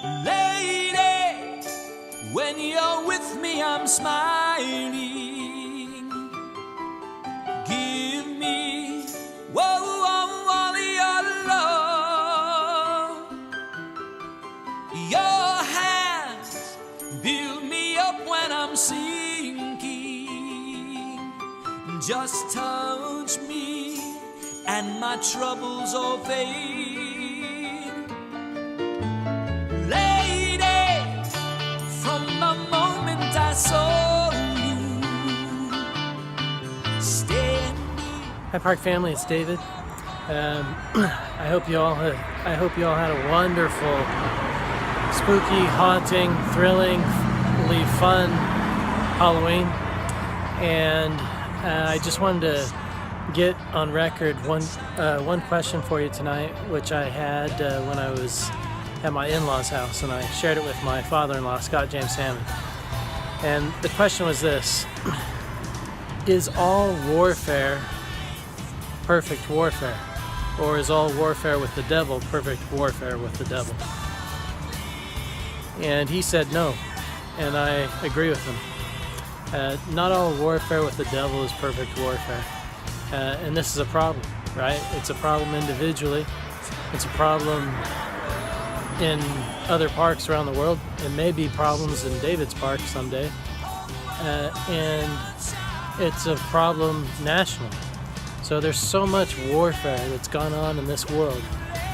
Lady, when you're with me, I'm smiling. Give me, all your love. Your hands build me up when I'm sinking. Just touch me and my troubles all fade. Lady, from the moment I saw you, stand. Hi, Park family. It's David. I hope you all had a wonderful, spooky, haunting, thrillingly fun Halloween. And I just wanted to get on record one question for you tonight, which I had when I was at my in-laws' house, and I shared it with my father-in-law, Scott James Salmon. And the question was this: is all warfare perfect warfare? Or is all warfare with the devil perfect warfare with the devil? And he said no, and I agree with him. Not all warfare with the devil is perfect warfare. And this is a problem, right? It's a problem individually. It's a problem in other parks around the world. It may be problems in David's park someday. And it's a problem nationally. So there's so much warfare that's gone on in this world.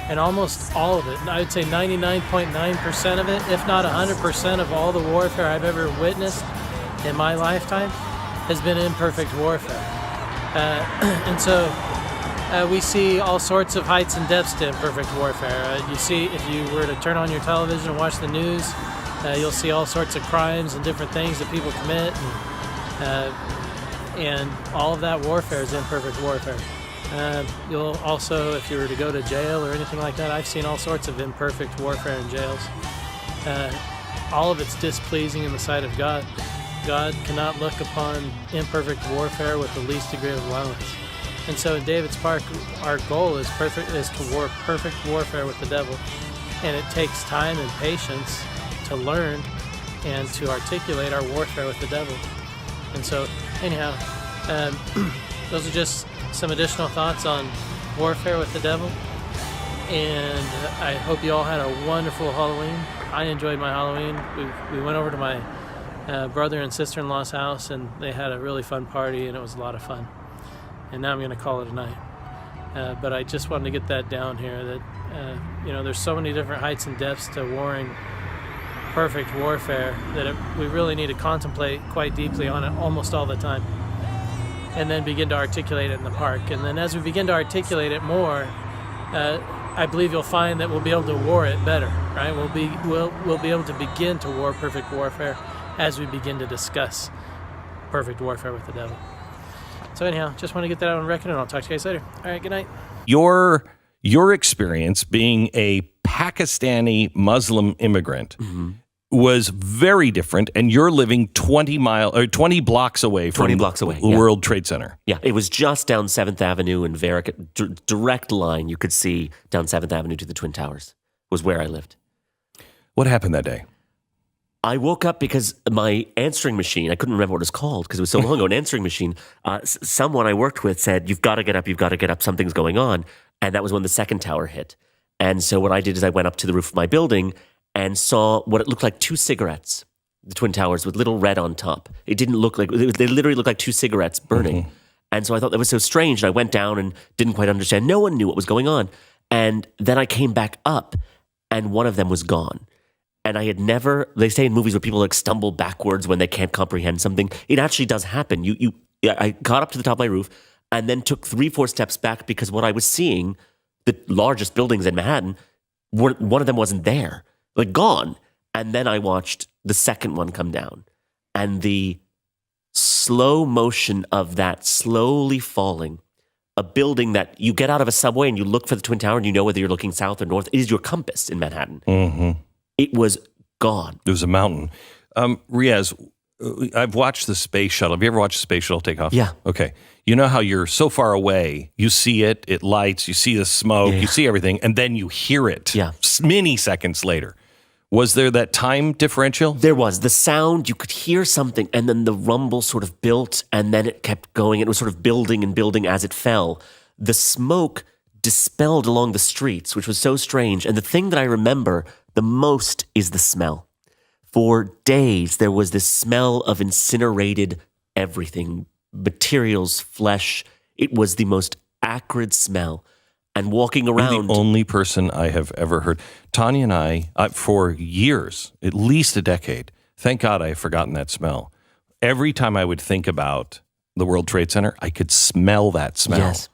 And almost all of it, I would say 99.9% of it, if not 100% of all the warfare I've ever witnessed in my lifetime has been imperfect warfare. And so we see all sorts of heights and depths to imperfect warfare. You see, if you were to turn on your television and watch the news, you'll see all sorts of crimes and different things that people commit. And all of that warfare is imperfect warfare. You'll also, if you were to go to jail or anything like that, I've seen all sorts of imperfect warfare in jails. All of it's displeasing in the sight of God. God cannot look upon imperfect warfare with the least degree of violence. And so in David's Park, our goal is to war perfect warfare with the devil. And it takes time and patience to learn and to articulate our warfare with the devil. And so, anyhow, those are just some additional thoughts on warfare with the devil. And I hope you all had a wonderful Halloween. I enjoyed my Halloween. We went over to my brother and sister-in-law's house, and they had a really fun party, and it was a lot of fun. And now I'm going to call it a night. But I just wanted to get that down here, that there's so many different heights and depths to warring perfect warfare that we really need to contemplate quite deeply on it almost all the time, and then begin to articulate it in the park. And then as we begin to articulate it more, I believe you'll find that we'll be able to war it better, right? We'll be able to begin to war perfect warfare as we begin to discuss perfect warfare with the devil. So anyhow, just want to get that out on record, and I'll talk to you guys later. All right, good night. Your experience being a Pakistani Muslim immigrant was very different, and you're living 20 blocks away from the World Trade Center. Yeah, it was just down 7th Avenue in Varick, direct line you could see down 7th Avenue to the Twin Towers was where I lived. What happened that day? I woke up because my answering machine, I couldn't remember what it was called because it was so long ago, an answering machine, someone I worked with said, you've got to get up, something's going on. And that was when the second tower hit. And so what I did is I went up to the roof of my building and saw what it looked like 2 cigarettes, the Twin Towers with little red on top. It didn't look like, they literally looked like 2 cigarettes burning. And so I thought that was so strange. And I went down and didn't quite understand. No one knew what was going on. And then I came back up and one of them was gone. And I had never, they say in movies where people like stumble backwards when they can't comprehend something. It actually does happen. I got up to the top of my roof and then took 3-4 steps back because what I was seeing, the largest buildings in Manhattan, one of them wasn't there, like gone. And then I watched the second one come down and the slow motion of that slowly falling, a building that you get out of a subway and you look for the Twin Tower and you know whether you're looking south or north. It is your compass in Manhattan. It was gone. It was a mountain. Riaz, I've watched the space shuttle. Have you ever watched the space shuttle take off? Yeah. Okay. You know how you're so far away, you see it, it lights, you see the smoke, you see everything, and then you hear it many seconds later. Was there that time differential? There was. The sound, you could hear something, and then the rumble sort of built, and then it kept going. It was sort of building and building as it fell. The smoke dispelled along the streets, which was so strange. And the thing that I remember the most is the smell. For days, there was this smell of incinerated everything, materials, flesh. It was the most acrid smell. And walking around... You're the only person I have ever heard. Tanya and I, for years, at least a decade, thank God I have forgotten that smell. Every time I would think about the World Trade Center, I could smell that smell. Yes.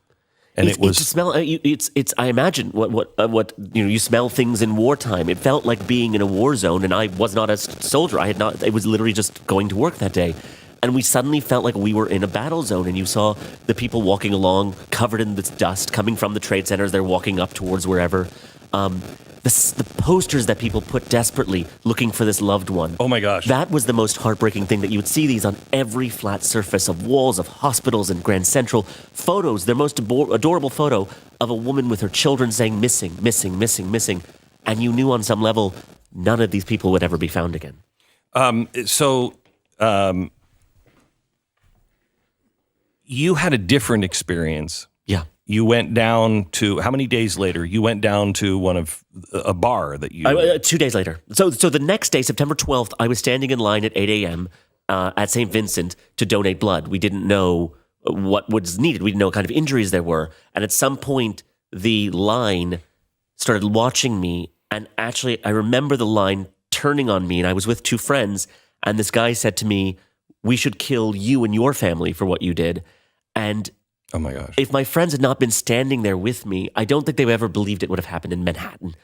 And it was... It's I imagine what you smell things in wartime. It felt like being in a war zone, and I was not a soldier. It was literally just going to work that day. And we suddenly felt like we were in a battle zone, and you saw the people walking along covered in this dust coming from the trade centers. They're walking up towards wherever. The posters that people put desperately looking for this loved one. Oh my gosh. That was the most heartbreaking thing, that you would see these on every flat surface of walls of hospitals and Grand Central. Photos, their most adorable photo of a woman with her children saying missing, missing, missing, missing. And you knew on some level none of these people would ever be found again. You had a different experience. Yeah. You went down to, how many days later? You went down to a bar that you... 2 days later. So the next day, September 12th, I was standing in line at 8 a.m. At St. Vincent to donate blood. We didn't know what was needed. We didn't know what kind of injuries there were. And at some point, the line started watching me. And actually, I remember the line turning on me, and I was with two friends. And this guy said to me, "We should kill you and your family for what you did." And oh my gosh. If my friends had not been standing there with me, I don't think they ever believed it would have happened in Manhattan.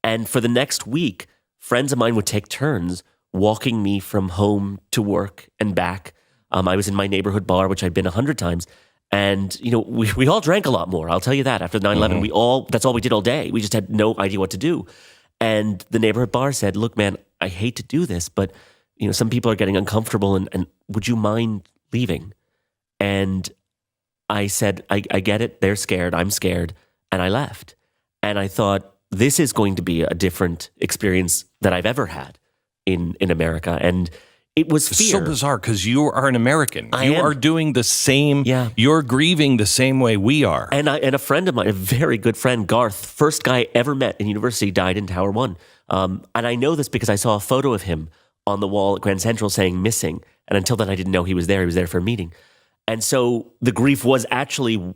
And for the next week, friends of mine would take turns walking me from home to work and back. I was in my neighborhood bar, which I'd been 100 times. And, we all drank a lot more. I'll tell you that. After 9/11, that's all we did all day. We just had no idea what to do. And the neighborhood bar said, "Look, man, I hate to do this, but, some people are getting uncomfortable, and would you mind leaving?" And I said, I get it. They're scared. I'm scared. And I left. And I thought, this is going to be a different experience that I've ever had in America. And it was fear. It's so bizarre because you are an American. You are doing the same. Yeah. You're grieving the same way we are. And a friend of mine, a very good friend, Garth, first guy I ever met in university, died in Tower 1. And I know this because I saw a photo of him on the wall at Grand Central saying missing. And until then, I didn't know he was there. He was there for a meeting. And so the grief was actually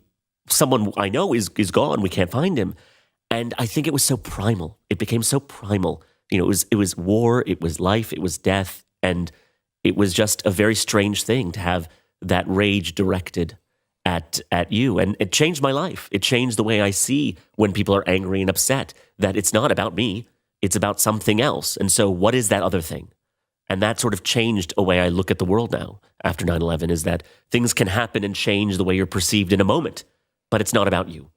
someone I know is gone. We can't find him. And I think it was so primal. It became so primal. It was war, it was life, it was death. And it was just a very strange thing to have that rage directed at you. And it changed my life. It changed the way I see when people are angry and upset, that it's not about me. It's about something else. And so what is that other thing? And that sort of changed a way I look at the world now after 9/11, is that things can happen and change the way you're perceived in a moment, but it's not about you.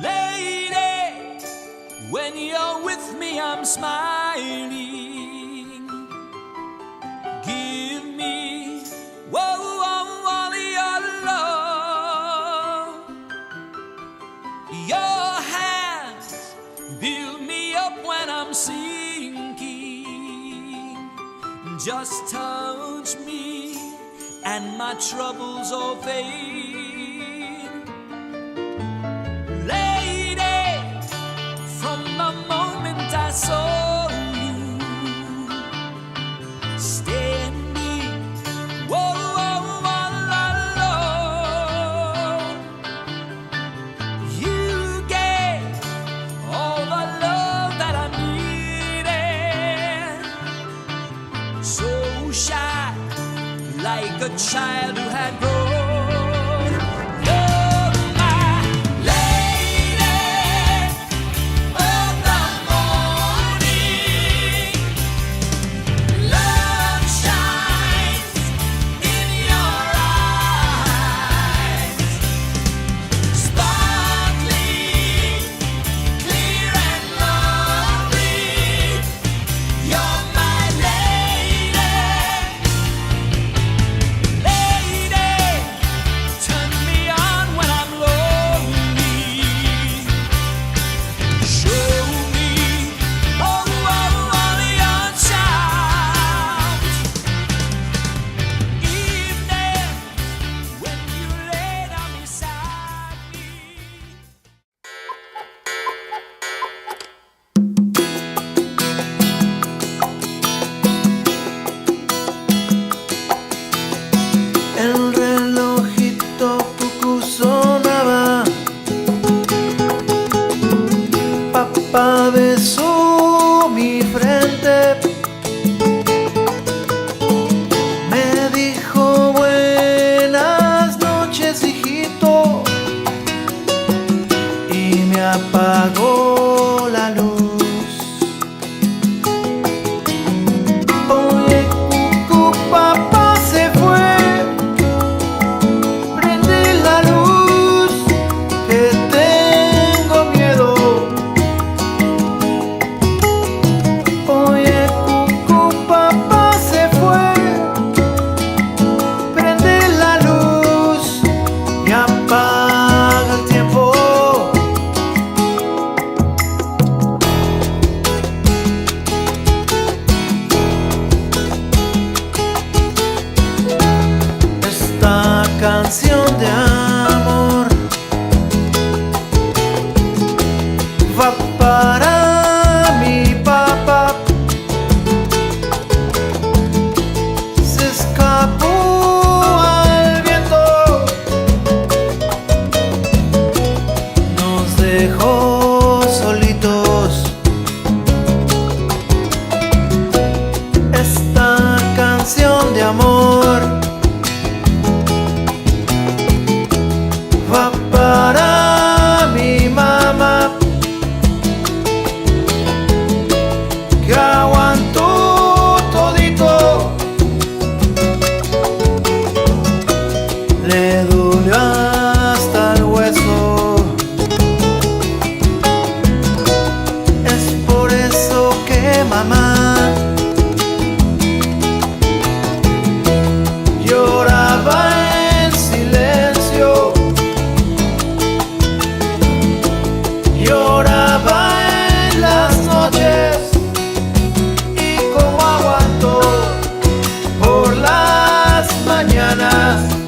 Lady, when you're with me, I'm smiling. Give me, all your love. Your hands build me up when I'm sinking. Just touch me and my troubles all fade. I saw you standing, all alone. You gave all the love that I needed. So shy, like a child who had grown. Spot Enoch.